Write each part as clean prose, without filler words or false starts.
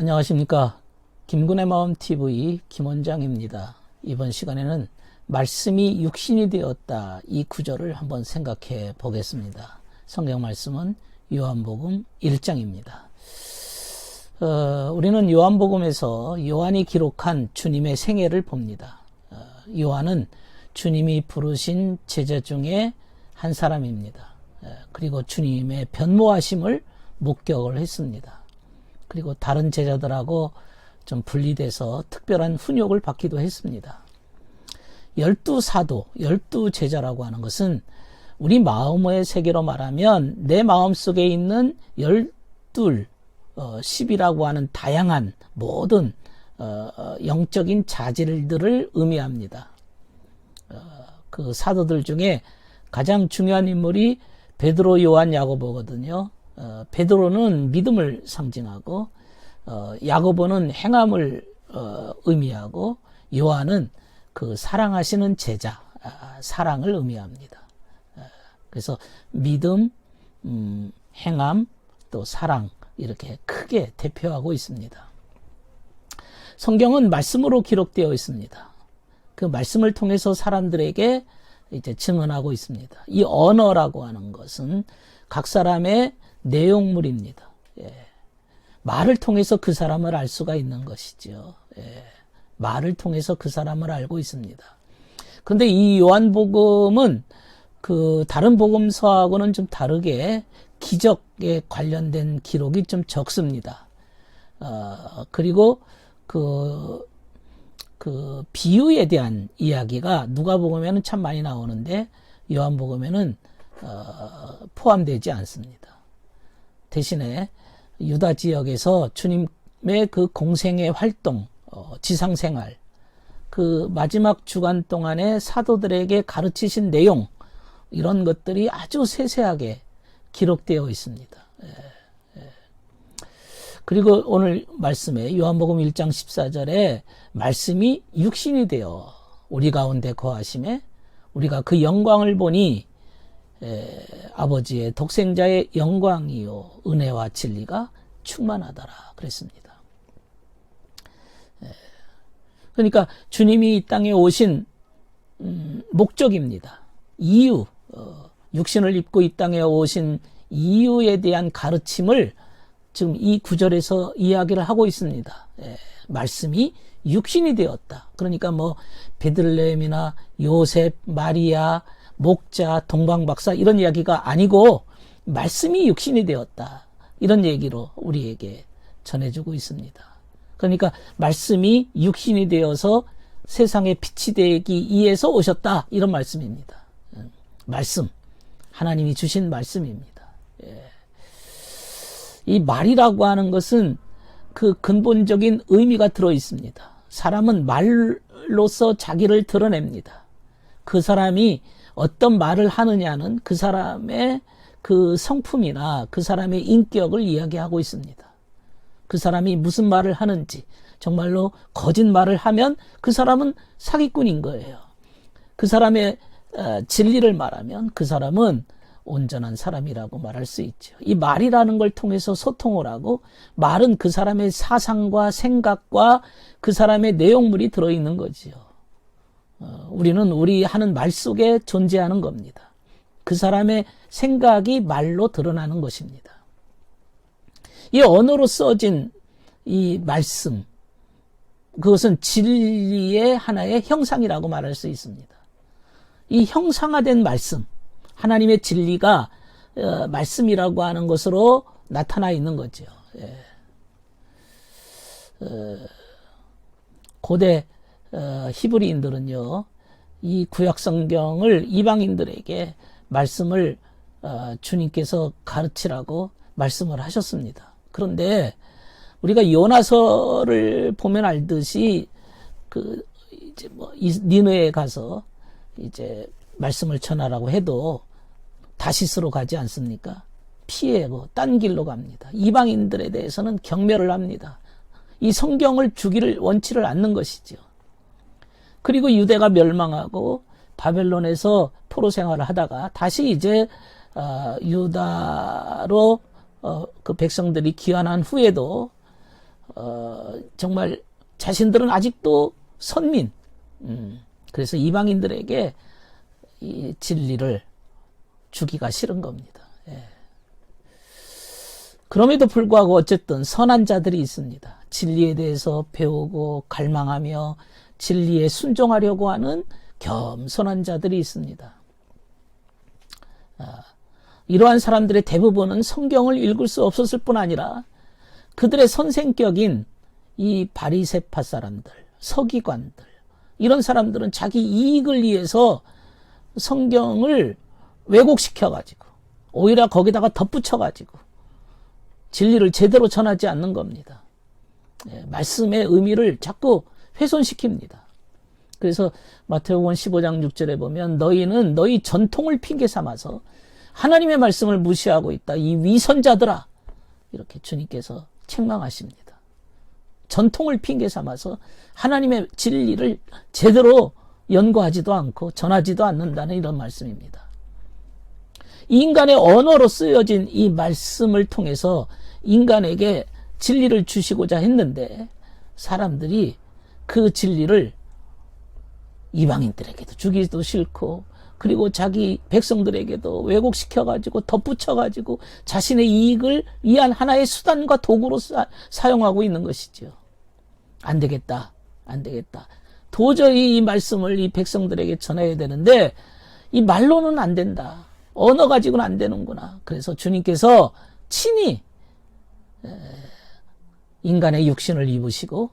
안녕하십니까. 김군의 마음TV 김원장입니다. 이번 시간에는 말씀이 육신이 되었다, 이 구절을 한번 생각해 보겠습니다. 성경 말씀은 요한복음 1장입니다. 우리는 요한복음에서 요한이 기록한 주님의 생애를 봅니다. 요한은 주님이 부르신 제자 중에 한 사람입니다. 그리고 주님의 변모하심을 목격을 했습니다. 그리고 다른 제자들하고 좀 분리돼서 특별한 훈육을 받기도 했습니다. 12사도, 12제자라고 하는 것은 우리 마음의 세계로 말하면 내 마음속에 있는 10이라고 하는 다양한 모든 영적인 자질들을 의미합니다. 그 사도들 중에 가장 중요한 인물이 베드로, 요한, 야고보거든요. 베드로는 믿음을 상징하고 야고보는 행함을 의미하고 요한은 그 사랑하시는 제자, 사랑을 의미합니다. 그래서 믿음, 행함, 또 사랑, 이렇게 크게 대표하고 있습니다. 성경은 말씀으로 기록되어 있습니다. 그 말씀을 통해서 사람들에게 이제 증언하고 있습니다. 이 언어라고 하는 것은 각 사람의 내용물입니다. 말을 통해서 그 사람을 알 수가 있는 것이죠. 말을 통해서 그 사람을 알고 있습니다. 그런데 이 요한복음은 그 다른 복음서하고는 좀 다르게 기적에 관련된 기록이 좀 적습니다. 그리고 그 비유에 대한 이야기가 누가복음에는 참 많이 나오는데 요한복음에는 포함되지 않습니다. 대신에 유다 지역에서 주님의 그 공생의 활동, 지상생활, 그 마지막 주간 동안에 사도들에게 가르치신 내용, 이런 것들이 아주 세세하게 기록되어 있습니다. 그리고 오늘 말씀에 요한복음 1장 14절에 말씀이 육신이 되어 우리 가운데 거하심에 우리가 그 영광을 보니 아버지의 독생자의 영광이요 은혜와 진리가 충만하더라 그랬습니다. 그러니까 주님이 이 땅에 오신 목적입니다. 이유, 육신을 입고 이 땅에 오신 이유에 대한 가르침을 지금 이 구절에서 이야기를 하고 있습니다. 말씀이 육신이 되었다. 그러니까 뭐 베들레헴이나 요셉, 마리아, 목자, 동방박사 이런 이야기가 아니고 말씀이 육신이 되었다. 이런 얘기로 우리에게 전해주고 있습니다. 그러니까 말씀이 육신이 되어서 세상에 빛이 되기 위해서 오셨다. 이런 말씀입니다. 말씀, 하나님이 주신 말씀입니다. 이 말이라고 하는 것은 그 근본적인 의미가 들어 있습니다. 사람은 말로서 자기를 드러냅니다. 그 사람이 어떤 말을 하느냐는 그 사람의 그 성품이나 그 사람의 인격을 이야기하고 있습니다. 그 사람이 무슨 말을 하는지, 정말로 거짓말을 하면 그 사람은 사기꾼인 거예요. 그 사람의 진리를 말하면 그 사람은 온전한 사람이라고 말할 수 있죠. 이 말이라는 걸 통해서 소통을 하고, 말은 그 사람의 사상과 생각과 그 사람의 내용물이 들어있는 거지요. 우리는 우리 하는 말 속에 존재하는 겁니다. 그 사람의 생각이 말로 드러나는 것입니다. 이 언어로 써진 이 말씀, 그것은 진리의 하나의 형상이라고 말할 수 있습니다. 이 형상화된 말씀, 하나님의 진리가 말씀이라고 하는 것으로 나타나 있는 거죠. 고대 히브리인들은요, 이 구약 성경을 이방인들에게 말씀을 주님께서 가르치라고 말씀을 하셨습니다. 그런데 우리가 요나서를 보면 알듯이 이제 니느웨에 가서 이제 말씀을 전하라고 해도 다시스로 가지 않습니까? 피해고 딴 길로 갑니다. 이방인들에 대해서는 경멸을 합니다. 이 성경을 주기를 원치를 않는 것이죠. 그리고 유대가 멸망하고 바벨론에서 포로 생활을 하다가 다시 이제 유다로 그 백성들이 귀환한 후에도 정말 자신들은 아직도 선민, 그래서 이방인들에게 이 진리를 주기가 싫은 겁니다. 예. 그럼에도 불구하고 어쨌든 선한 자들이 있습니다. 진리에 대해서 배우고 갈망하며 진리에 순종하려고 하는 겸손한 자들이 있습니다. 이러한 사람들의 대부분은 성경을 읽을 수 없었을 뿐 아니라 그들의 선생격인 이 바리새파 사람들, 서기관들, 이런 사람들은 자기 이익을 위해서 성경을 왜곡시켜가지고 오히려 거기다가 덧붙여가지고 진리를 제대로 전하지 않는 겁니다. 말씀의 의미를 자꾸 훼손시킵니다. 그래서 마태복음 15장 6절에 보면 너희는 너희 전통을 핑계 삼아서 하나님의 말씀을 무시하고 있다. 이 위선자들아, 이렇게 주님께서 책망하십니다. 전통을 핑계 삼아서 하나님의 진리를 제대로 연구하지도 않고 전하지도 않는다는 이런 말씀입니다. 이 인간의 언어로 쓰여진 이 말씀을 통해서 인간에게 진리를 주시고자 했는데 사람들이 그 진리를 이방인들에게도 주기도 싫고 그리고 자기 백성들에게도 왜곡시켜가지고 덧붙여가지고 자신의 이익을 위한 하나의 수단과 도구로 사용하고 있는 것이죠. 안 되겠다. 안 되겠다. 도저히 이 말씀을 이 백성들에게 전해야 되는데 이 말로는 안 된다. 언어 가지고는 안 되는구나. 그래서 주님께서 친히 인간의 육신을 입으시고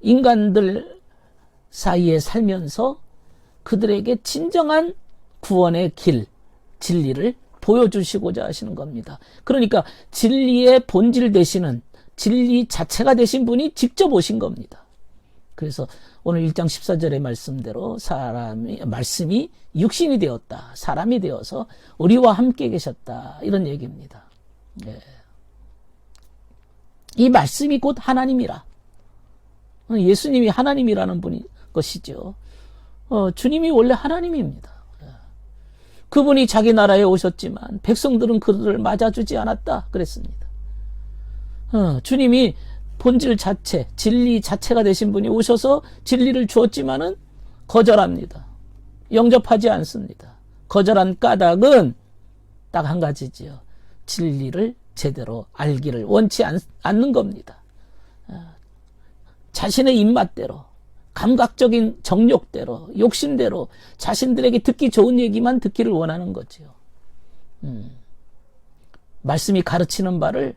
인간들 사이에 살면서 그들에게 진정한 구원의 길, 진리를 보여주시고자 하시는 겁니다. 그러니까 진리의 본질 되시는 진리 자체가 되신 분이 직접 오신 겁니다. 그래서 오늘 1장 14절의 말씀대로 말씀이 육신이 되었다. 사람이 되어서 우리와 함께 계셨다. 이런 얘기입니다. 예. 이 말씀이 곧 하나님이라. 예수님이 하나님이라는 것이죠. 주님이 원래 하나님입니다. 그분이 자기 나라에 오셨지만 백성들은 그들을 맞아주지 않았다 그랬습니다. 주님이 본질 자체, 진리 자체가 되신 분이 오셔서 진리를 주었지만은 거절합니다. 영접하지 않습니다. 거절한 까닭은 딱 한 가지지요. 진리를 제대로 알기를 원치 않는 겁니다. 자신의 입맛대로, 감각적인 정욕대로, 욕심대로 자신들에게 듣기 좋은 얘기만 듣기를 원하는 거지요. 말씀이 가르치는 바를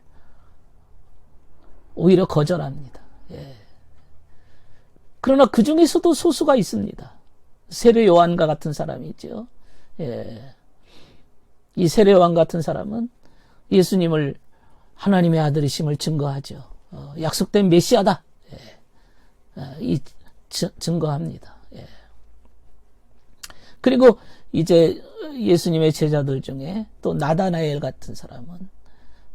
오히려 거절합니다. 예. 그러나 그 중에서도 소수가 있습니다. 세례 요한과 같은 사람이 있죠. 예. 이 세례 요한 같은 사람은 예수님을 하나님의 아들이심을 증거하죠. 약속된 메시아다. 예. 증거합니다. 예. 그리고 이제 예수님의 제자들 중에 또 나다나엘 같은 사람은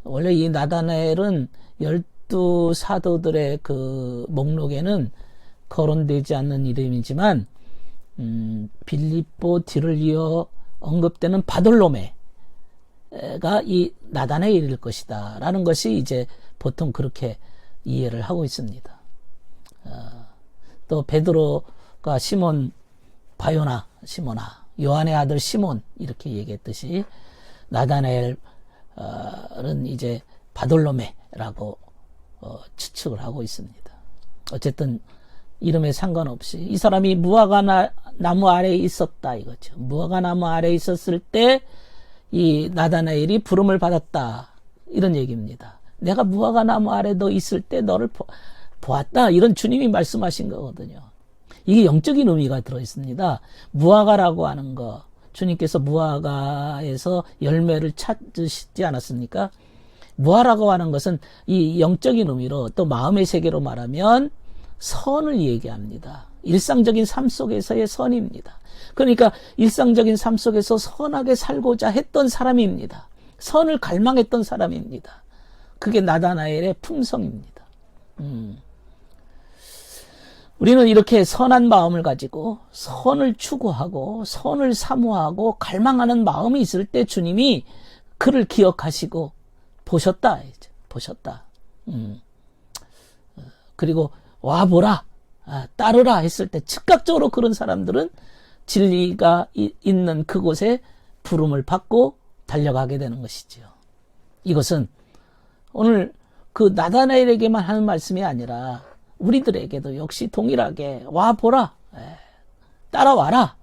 원래 이 나다나엘은 12 사도들의 그 목록에는 거론되지 않는 이름이지만 빌립보 뒤를 이어 언급되는 바돌로메가 이 나다나엘일 것이다 라는 것이 이제 보통 그렇게 이해를 하고 있습니다. 또 베드로가 시몬 시모나 요한의 아들 시몬 이렇게 얘기했듯이 나다나엘은 이제 바돌로메라고 추측을 하고 있습니다. 어쨌든 이름에 상관없이 이 사람이 무화과 나무 아래에 있었다 이거죠. 무화과 나무 아래에 있었을 때 이 나다나엘이 부름을 받았다 이런 얘기입니다. 내가 무화과 나무 아래 너 있을 때 너를 보았다 이런 주님이 말씀하신 거거든요. 이게 영적인 의미가 들어있습니다. 무화과라고 하는 거 주님께서 무화과에서 열매를 찾으시지 않았습니까? 무화라고 하는 것은 이 영적인 의미로 또 마음의 세계로 말하면 선을 얘기합니다. 일상적인 삶 속에서의 선입니다. 그러니까 일상적인 삶 속에서 선하게 살고자 했던 사람입니다. 선을 갈망했던 사람입니다. 그게 나다나엘의 품성입니다. 우리는 이렇게 선한 마음을 가지고 선을 추구하고 선을 사모하고 갈망하는 마음이 있을 때 주님이 그를 기억하시고 보셨다. 그리고 와보라, 따르라 했을 때 즉각적으로 그런 사람들은 진리가 있는 그곳에 부름을 받고 달려가게 되는 것이지요. 이것은 오늘 그 나다나엘에게만 하는 말씀이 아니라 우리들에게도 역시 동일하게 와보라, 따라와라,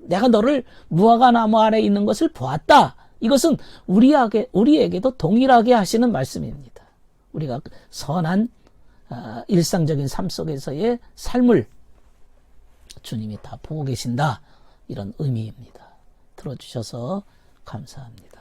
내가 너를 무화과 나무 아래 있는 것을 보았다. 이것은 우리에게도 동일하게 하시는 말씀입니다. 우리가 선한 일상적인 삶 속에서의 삶을 주님이 다 보고 계신다. 이런 의미입니다. 들어주셔서 감사합니다.